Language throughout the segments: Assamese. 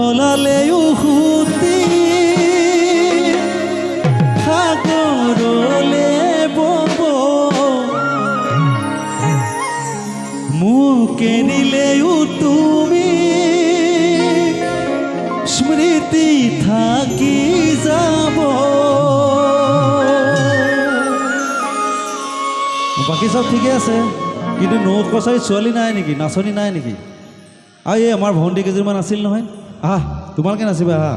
সলালে উহুতি সাগৰলে বব মোক এৰিলেও তুমি স্মৃতি থাকি যাব। বাকী চব ঠিকে আছে, কিন্তু নৌ কছাৰী ছোৱালী নাই নেকি, নাচনী নাই নেকি? আৰু এই আমাৰ ভণ্টি কেইজনমান আছিল নহয়, আহা তোমালোকে নাচিবা, আহা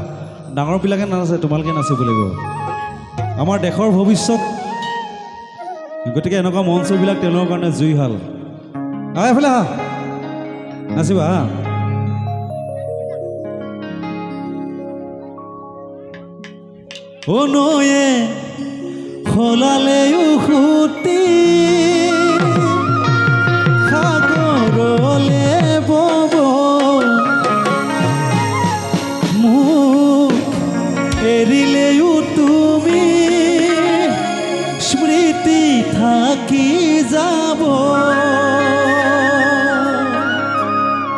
ডাঙৰবিলাকে নানাচে, তোমালোকে নাচিব লাগিব। আমাৰ দেশৰ ভৱিষ্যত, গতিকে এনেকুৱা মঞ্চবিলাক তেওঁলোকৰ কাৰণে জুইশাল। আহা এফালে আহা, নাচিবা আহা। ও নয়ে সলালে উহুতি সাগৰলে বব মোক এৰিলেও তুমি স্মৃতি থাকি যাব।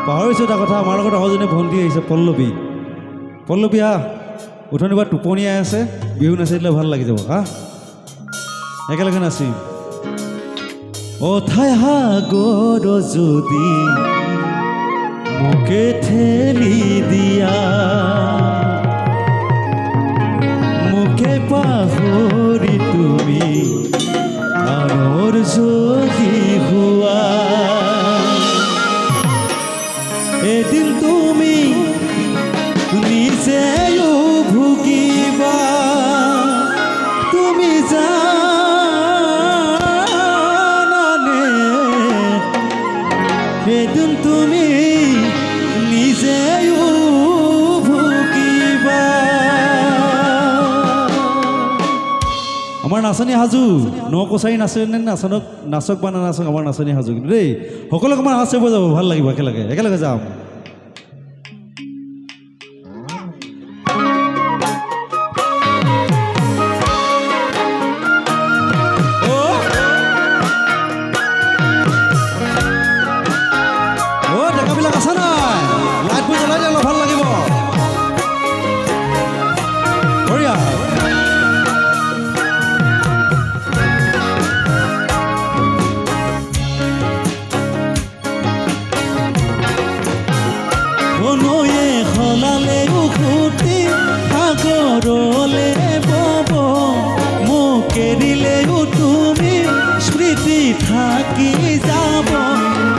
পাহৰিছোঁ এটা কথা, আমাৰ লগত আহোজনী ভণ্টি আহিছে পল্লৱী। পল্লৱী আহ, উঠনিৰ পৰা টোপনিয়াই আছে, বিহু নাচি দিলে ভাল লাগি যাব। হা একেলগে নাচিম। অথাই সাগৰ যদি মোকে ঠেলি দিয়া, মোকে পাহৰি তুমি আনৰ যদি হোৱা, এদিন তুমি নিজেও ভুগিবা। তুমি জানানে এদিন তুমি নিজেও ভুগিবা। আমাৰ নাচনী সাজু, নৌ কছাৰী নাচনী নাচক বা নানাচক, আমাৰ নাচনী সাজু কিন্তু দেই। সকলোকে আমাৰ হাত চাব যাব, ভাল লাগিব একেলগে, একেলগে যাম। আছে নাই লাইটবোৰ জ্বলাই দিলে ভাল লাগিব। বঢ়িয়া। নয়ে সলালে উহুতি সাগৰলে বব মোক এৰিলেও তুমি স্মৃতি থাকি যাব।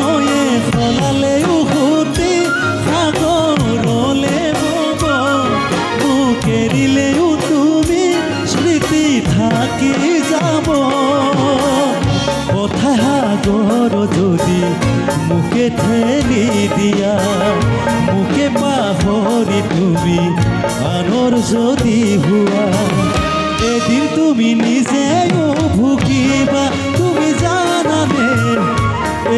নয়ে সলালে উহুতি সাগৰলে বব মোক এৰিলেও তুমি স্মৃতি থাকি যাব। অথাই সাগৰ যদি মোকে ঠেলি দিয়া, মোকে পাহৰি তুমি আনৰ যদি হোৱা, এদিন তুমি নিজেও ভুগিবা। তুমি জানানে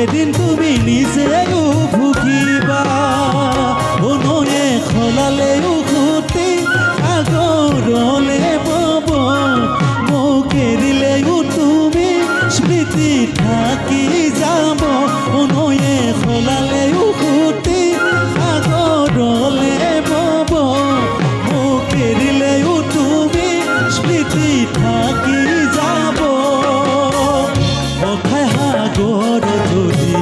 এদিন তুমি নিজেও ভুগিবা। ও নয়ে সলালে উহুতি সাগৰলে বব মোক এৰিলেও তুমি স্মৃতি থাকি যাব। ও নয়ে সলালে উহুতি সাগৰলে বব মোক এৰিলেও তুমি স্মৃতি থাকি যাব। অথাই সাগৰ যদি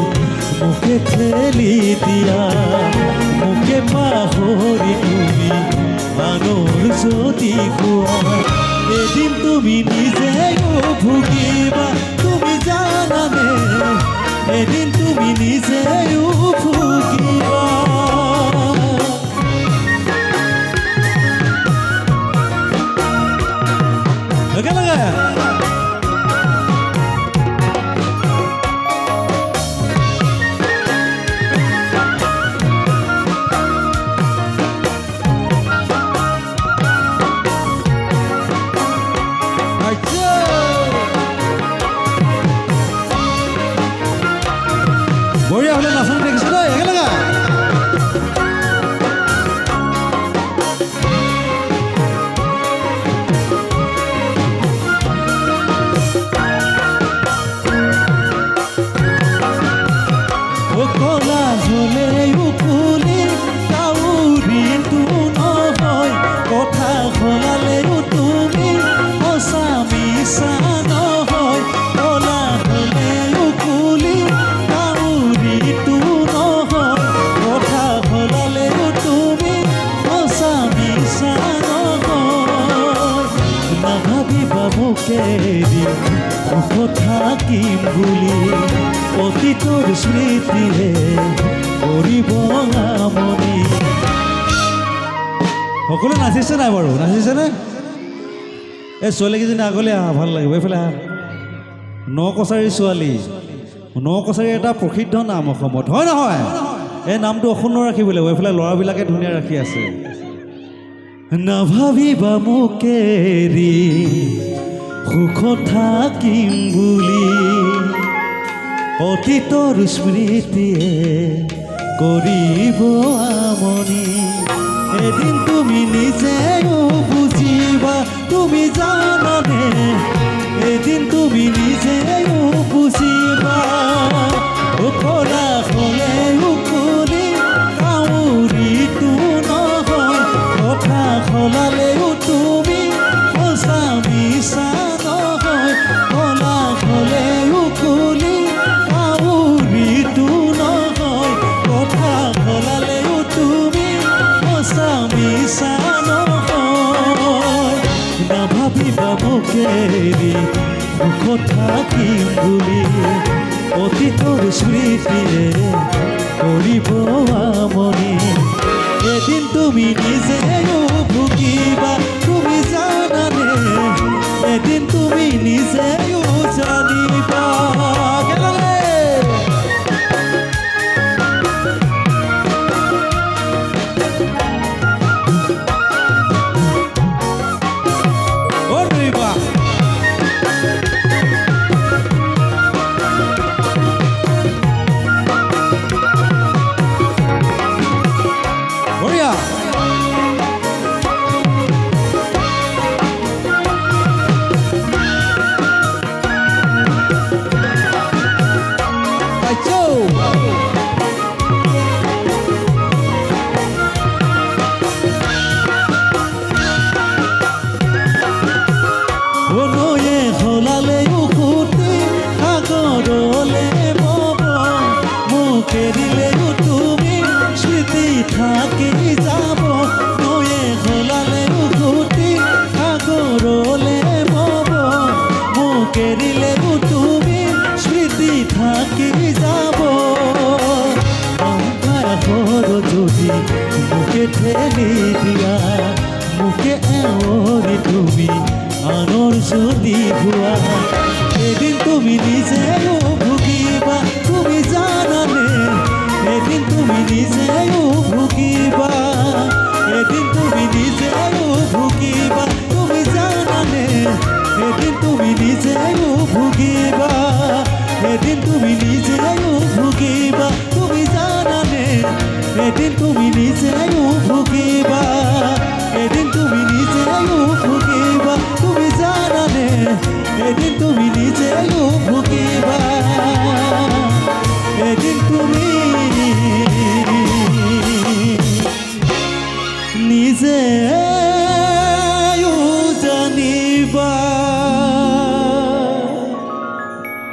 মোকে ঠেলি দিয়া, মোকে পাহৰি তুমি আনৰ যদি হোৱা, এদিন তুমি নিজেও ভুগিবা। তুমি জানানে এদিন তুমি নিজেও ভুগিবা। একেলগে বঢ়িয়া হ'লে নাচনি দেখিছোঁ দেই, একেলগে সুখত থাকিম বুলি অতীতৰ স্মৃতিয়ে কৰিব আমনি। সকলো নাচিছে নাই বাৰু? নাচিছেনে? এই ছোৱালীকেইজনী আগলৈ আহা, ভাল লাগিব। এইফালে আহা। ন কছাৰী ছোৱালী। ন কছাৰী এটা প্ৰসিদ্ধ নাম অসমত, হয় নহয়? এই নামটো অক্ষুণ্ণ ৰাখিব লাগিব। এইফালে ল'ৰাবিলাকে ধুনীয়া ৰাখি আছে। নাভাবিবা মোক এৰি সুখত থাকিম বুলি অতীতৰ স্মৃতিয়ে কৰিব আমনি। এদিন তুমি নিজেও বুজিবা, তুমি জানানে? এদিন তুমি নিজেও বুজিবা। কলা হলে উকলি কাউৰীটো নহয়, কথা সলালেও তুমি সঁচা মিছা নহয়। কলা হলে উকলি কাউৰীটো নহয়, কথা সলালেও তুমি সঁচা মিছা নহয়। নাভাবিবা মোক এৰি সুখত থাকিম বুলি অতীতৰ স্মৃতিয়ে কৰিব আমনি। এদিন তুমি নিজেও ভুগিবা, তুমি জানানে? এদিন তুমি নিজেও জানিবা। নয়ে হলালে উকুতি সাগৰলে বব, মোক এৰিলেও তুমি স্মৃতি থাকি যাব। নয়ে হলালে উকুতি সাগৰলে বব, মোক এৰিলেও তুমি স্মৃতি থাকি যাব। অংকাৰ যদি মোকে ঠেলি দিয়া, মোকে এৰি তুমি আনৰ যদি হোৱা, এদিন তুমি নিজেও ভুগিবা, তুমি জানানে? এদিন তুমি নিজে